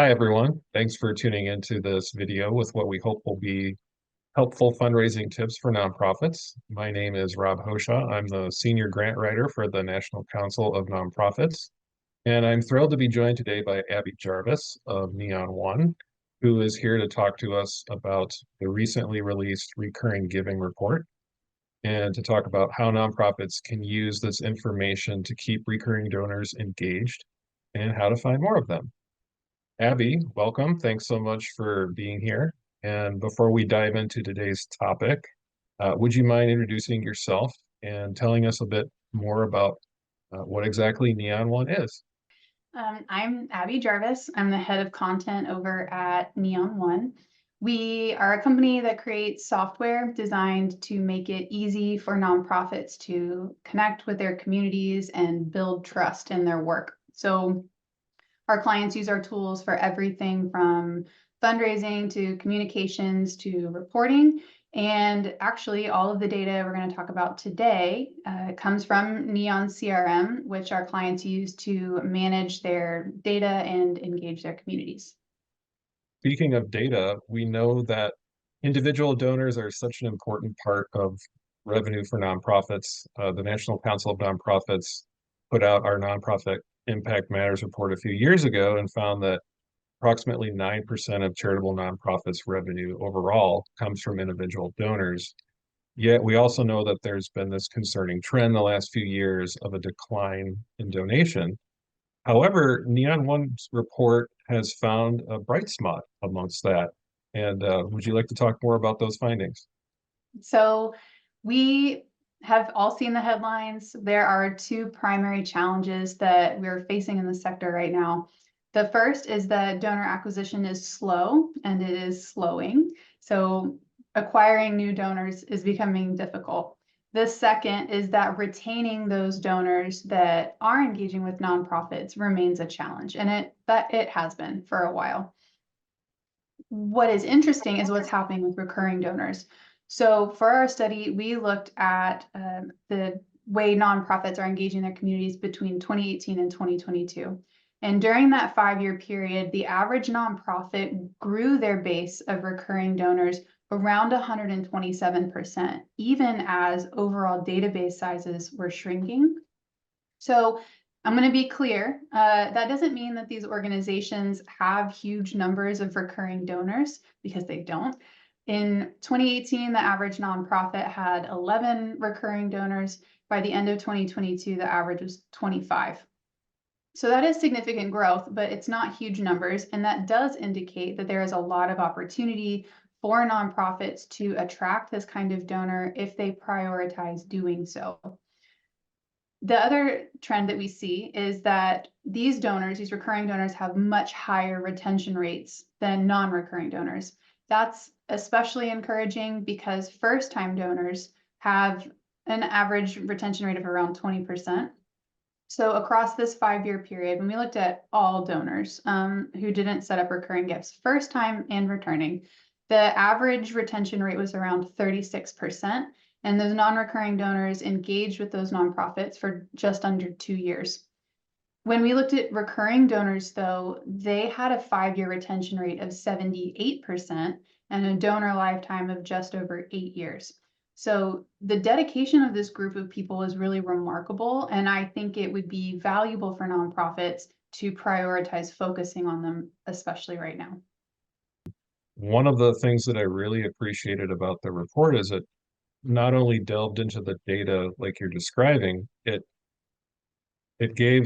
Hi, everyone. Thanks for tuning into this video with what we hope will be helpful fundraising tips for nonprofits. My name is Rob Hoshaw. I'm the Senior Grant Writer for the National Council of Nonprofits, and I'm thrilled to be joined today by Abby Jarvis of Neon One, who is here to talk to us about the recently released Recurring Giving Report and to talk about how nonprofits can use this information to keep recurring donors engaged and how to find more of them. Abby, welcome. Thanks so much for being here. And before we dive into today's topic, would you mind introducing yourself and telling us a bit more about what exactly Neon One is? I'm Abby Jarvis. I'm the head of content over at Neon One. We are a company that creates software designed to make it easy for nonprofits to connect with their communities and build trust in their work. So our clients use our tools for everything from fundraising to communications to reporting. And actually, all of the data we're going to talk about today comes from Neon CRM, which our clients use to manage their data and engage their communities. Speaking of data, we know that individual donors are such an important part of revenue for nonprofits. The National Council of Nonprofits put out our Nonprofit Impact Matters report a few years ago and found that approximately 9% of charitable nonprofits revenue overall comes from individual donors. Yet we also know that there's been this concerning trend the last few years of a decline in donation. However, Neon One's report has found a bright spot amongst that. And would you like to talk more about those findings? So we have all seen the headlines. There are two primary challenges that we're facing in the sector right now. The first is that donor acquisition is slow and it is slowing. So acquiring new donors is becoming difficult. The second is that retaining those donors that are engaging with nonprofits remains a challenge, and it has been for a while. What is interesting is what's happening with recurring donors. So for our study, we looked at the way nonprofits are engaging their communities between 2018 and 2022. And during that 5-year period, the average nonprofit grew their base of recurring donors around 127%, even as overall database sizes were shrinking. So I'm going to be clear, that doesn't mean that these organizations have huge numbers of recurring donors, because they don't. In 2018, the average nonprofit had 11 recurring donors. By the end of 2022, the average was 25. So that is significant growth, but it's not huge numbers. And that does indicate that there is a lot of opportunity for nonprofits to attract this kind of donor if they prioritize doing so. The other trend that we see is that these donors, these recurring donors, have much higher retention rates than non-recurring donors. That's especially encouraging because first-time donors have an average retention rate of around 20%. So across this 5-year period, when we looked at all donors who didn't set up recurring gifts, first time and returning, the average retention rate was around 36%. And those non-recurring donors engaged with those nonprofits for just under 2 years. When we looked at recurring donors, though, they had a 5-year retention rate of 78% and a donor lifetime of just over 8 years. So the dedication of this group of people is really remarkable, and I think it would be valuable for nonprofits to prioritize focusing on them, especially right now. One of the things that I really appreciated about the report is it not only delved into the data like you're describing, it gave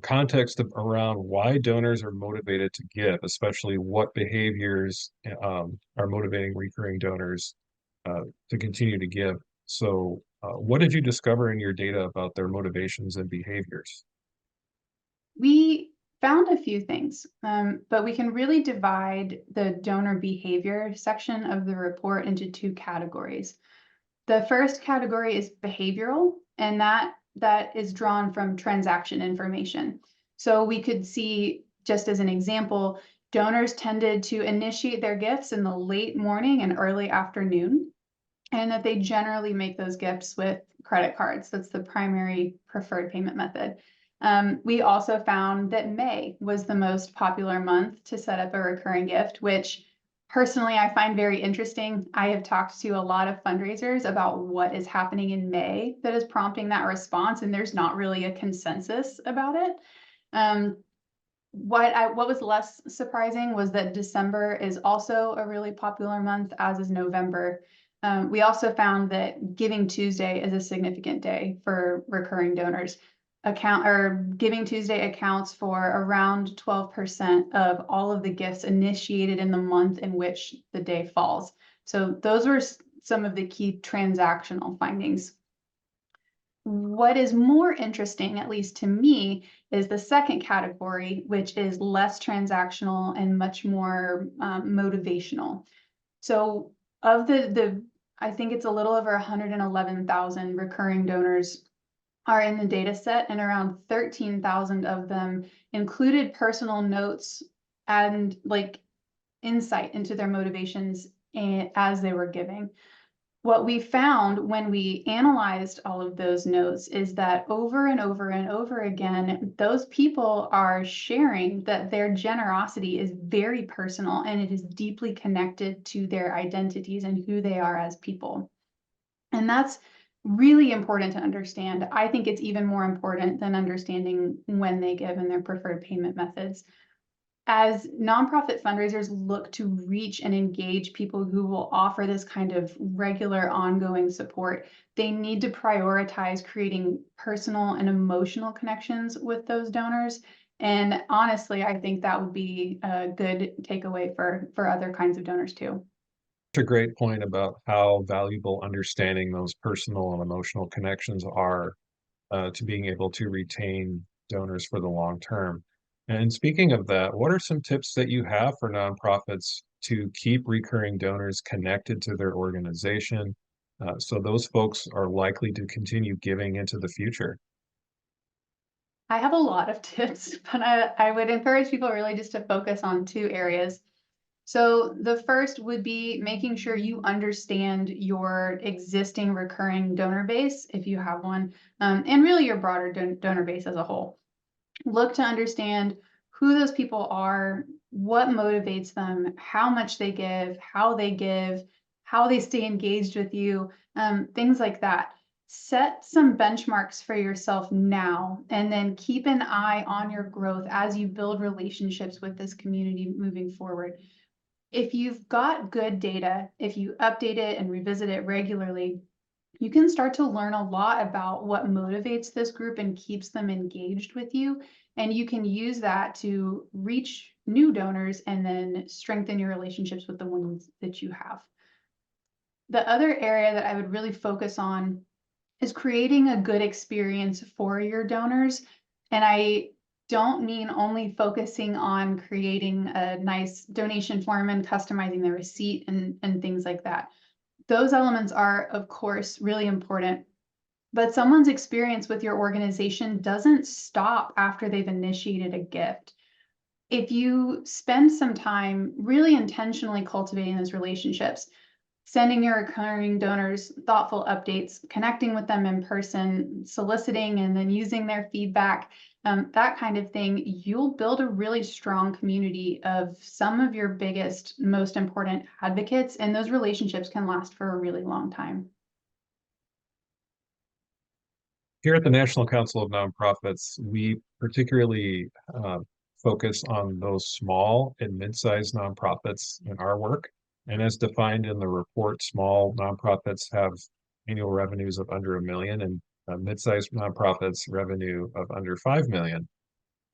context around why donors are motivated to give, especially what behaviors are motivating recurring donors to continue to give. So, what did you discover in your data about their motivations and behaviors? We found a few things, but we can really divide the donor behavior section of the report into two categories. The first category is behavioral, and that is drawn from transaction information. So we could see, just as an example, donors tended to initiate their gifts in the late morning and early afternoon, and that they generally make those gifts with credit cards. That's the primary preferred payment method. We also found that May was the most popular month to set up a recurring gift, which personally I find very interesting. I have talked to a lot of fundraisers about what is happening in May that is prompting that response, and there's not really a consensus about it. Um, what was less surprising was that December is also a really popular month, as is November. We also found that Giving Tuesday is a significant day for recurring donors. Giving Tuesday accounts for around 12% of all of the gifts initiated in the month in which the day falls. So those were some of the key transactional findings. What is more interesting, at least to me, is the second category, which is less transactional and much more motivational. So of I think it's a little over 111,000 recurring donors are in the data set, and around 13,000 of them included personal notes and like insight into their motivations as they were giving. What we found when we analyzed all of those notes is that over and over and over again, those people are sharing that their generosity is very personal and it is deeply connected to their identities and who they are as people. And that's really important to understand. I think it's even more important than understanding when they give and their preferred payment methods. As nonprofit fundraisers look to reach and engage people who will offer this kind of regular ongoing support, they need to prioritize creating personal and emotional connections with those donors. And honestly, I think that would be a good takeaway for other kinds of donors too. It's a great point about how valuable understanding those personal and emotional connections are to being able to retain donors for the long term. And speaking of that, what are some tips that you have for nonprofits to keep recurring donors connected to their organization so those folks are likely to continue giving into the future? I have a lot of tips, but I would encourage people really just to focus on two areas. So the first would be making sure you understand your existing recurring donor base, if you have one, and really your broader donor base as a whole. Look to understand who those people are, what motivates them, how much they give, how they stay engaged with you, things like that. Set some benchmarks for yourself now, and then keep an eye on your growth as you build relationships with this community moving forward. If you've got good data, if you update it and revisit it regularly, you can start to learn a lot about what motivates this group and keeps them engaged with you. And you can use that to reach new donors and then strengthen your relationships with the ones that you have. The other area that I would really focus on is creating a good experience for your donors. And I don't mean only focusing on creating a nice donation form and customizing the receipt and things like that. Those elements are, of course, really important, but someone's experience with your organization doesn't stop after they've initiated a gift. If you spend some time really intentionally cultivating those relationships, sending your recurring donors thoughtful updates, connecting with them in person, soliciting and then using their feedback, that kind of thing, you'll build a really strong community of some of your biggest, most important advocates, and those relationships can last for a really long time. Here at the National Council of Nonprofits, we particularly focus on those small and mid-sized nonprofits in our work. And as defined in the report, small nonprofits have annual revenues of under 1 million and mid-sized nonprofits revenue of under 5 million.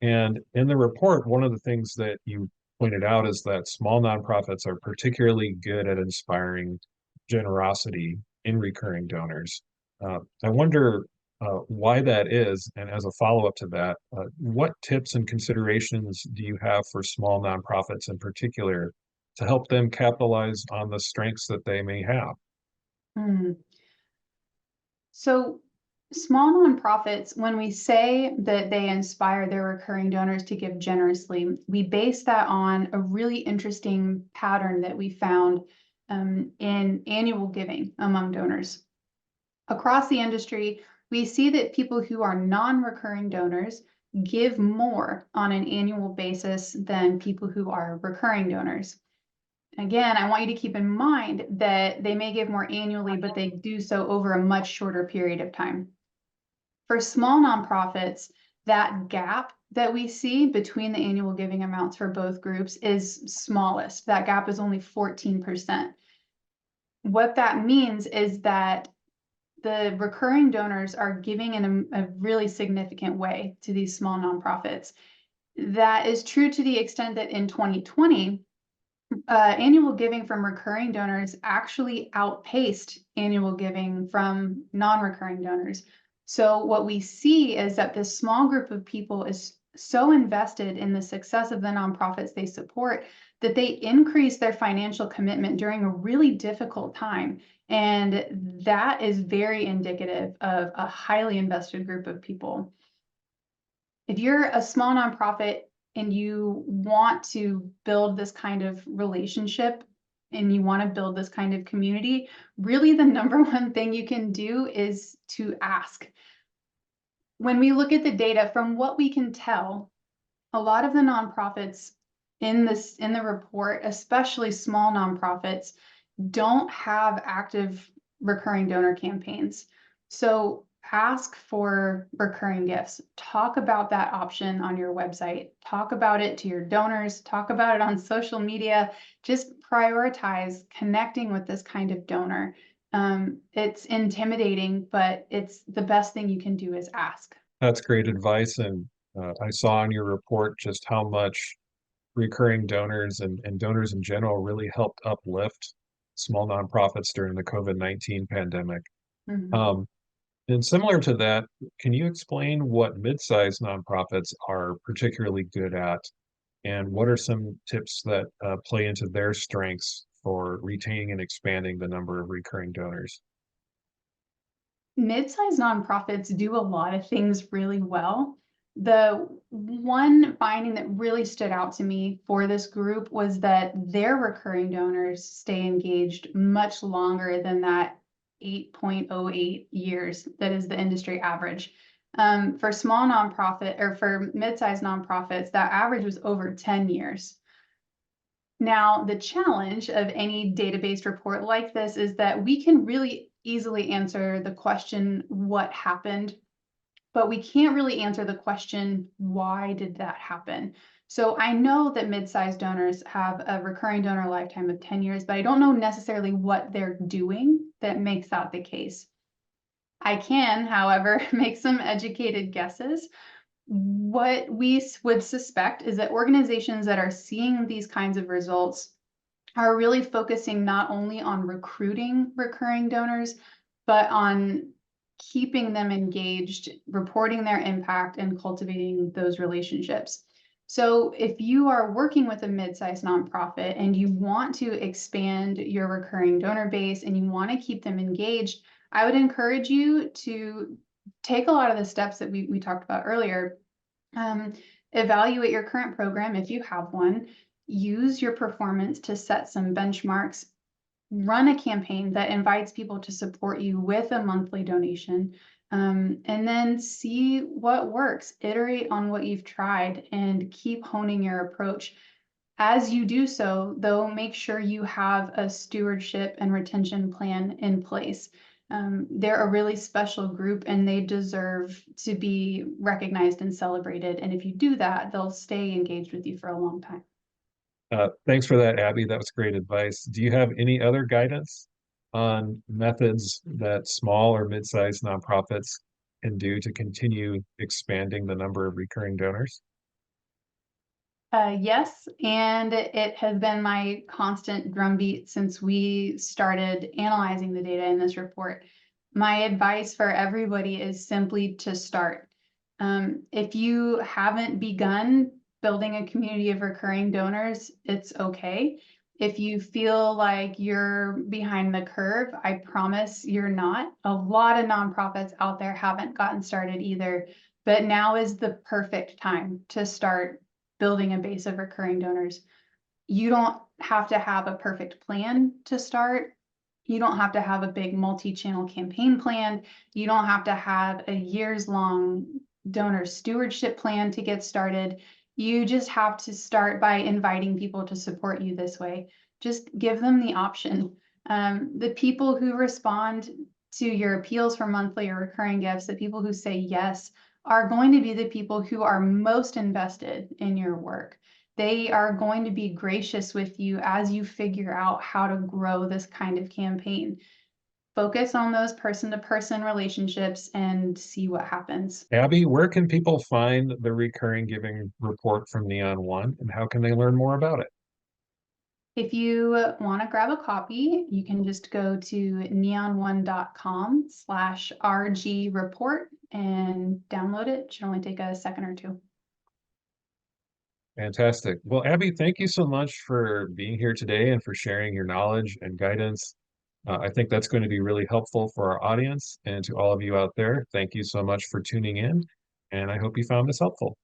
And in the report, one of the things that you pointed out is that small nonprofits are particularly good at inspiring generosity in recurring donors. I wonder why that is, and as a follow-up to that, what tips and considerations do you have for small nonprofits in particular to help them capitalize on the strengths that they may have? Hmm. So small nonprofits, when we say that they inspire their recurring donors to give generously, we base that on a really interesting pattern that we found in annual giving among donors. Across the industry, we see that people who are non-recurring donors give more on an annual basis than people who are recurring donors. Again, I want you to keep in mind that they may give more annually, but they do so over a much shorter period of time. For small nonprofits, that gap that we see between the annual giving amounts for both groups is smallest. That gap is only 14%. What that means is that the recurring donors are giving in a really significant way to these small nonprofits. That is true to the extent that in 2020, annual giving from recurring donors actually outpaced annual giving from non-recurring donors. So what we see is that this small group of people is so invested in the success of the nonprofits they support that they increase their financial commitment during a really difficult time. And that is very indicative of a highly invested group of people. If you're a small nonprofit and you want to build this kind of relationship and you want to build this kind of community, really the number one thing you can do is to ask. When we look at the data, from what we can tell, a lot of the nonprofits in the report, especially small nonprofits, don't have active recurring donor campaigns. So ask for recurring gifts. Talk about that option on your website. Talk about it to your donors. Talk about it on social media. Just prioritize connecting with this kind of donor. It's intimidating, but it's the best thing you can do is ask. That's great advice. And I saw in your report just how much recurring donors and donors in general really helped uplift small nonprofits during the COVID-19 pandemic. Mhm. Um, and similar to that, can you explain what mid-sized nonprofits are particularly good at, and what are some tips that play into their strengths for retaining and expanding the number of recurring donors? Mid-sized nonprofits do a lot of things really well. The one finding that really stood out to me for this group was that their recurring donors stay engaged much longer than that 8.08 years that is the industry average. For small nonprofit or for mid-sized nonprofits, that average was over 10 years. Now, the challenge of any data-based report like this is that we can really easily answer the question, what happened? But we can't really answer the question, why did that happen? So I know that mid-sized donors have a recurring donor lifetime of 10 years, but I don't know necessarily what they're doing that makes that the case. I can, however, make some educated guesses. What we would suspect is that organizations that are seeing these kinds of results are really focusing not only on recruiting recurring donors, but on keeping them engaged, reporting their impact, and cultivating those relationships. So if you are working with a mid-sized nonprofit and you want to expand your recurring donor base and you want to keep them engaged, I would encourage you to take a lot of the steps that we talked about earlier. Um, Evaluate your current program if you have one. Use your performance to set some benchmarks. Run a campaign that invites people to support you with a monthly donation. And then see what works. Iterate on what you've tried and keep honing your approach. As you do so, though, make sure you have a stewardship and retention plan in place. They're a really special group and they deserve to be recognized and celebrated. And if you do that, they'll stay engaged with you for a long time. Thanks for that, Abby. That was great advice. Do you have any other guidance on methods that small or mid-sized nonprofits can do to continue expanding the number of recurring donors? Yes, and it has been my constant drumbeat since we started analyzing the data in this report. My advice for everybody is simply to start. If you haven't begun building a community of recurring donors, it's okay. If you feel like you're behind the curve, I promise you're not. A lot of nonprofits out there haven't gotten started either, but now is the perfect time to start building a base of recurring donors. You don't have to have a perfect plan to start. You don't have to have a big multi-channel campaign plan. You don't have to have a years-long donor stewardship plan to get started. You just have to start by inviting people to support you this way. Just give them the option. The people who respond to your appeals for monthly or recurring gifts, the people who say yes, are going to be the people who are most invested in your work. They are going to be gracious with you as you figure out how to grow this kind of campaign. Focus on those person-to-person relationships and see what happens. Abby, where can people find the recurring giving report from Neon One, and how can they learn more about it? If you want to grab a copy, you can just go to neon1.com/RG report and download it. It should only take a second or two. Fantastic. Well, Abby, thank you so much for being here today and for sharing your knowledge and guidance. I think that's going to be really helpful for our audience and to all of you out there. Thank you so much for tuning in, and I hope you found this helpful.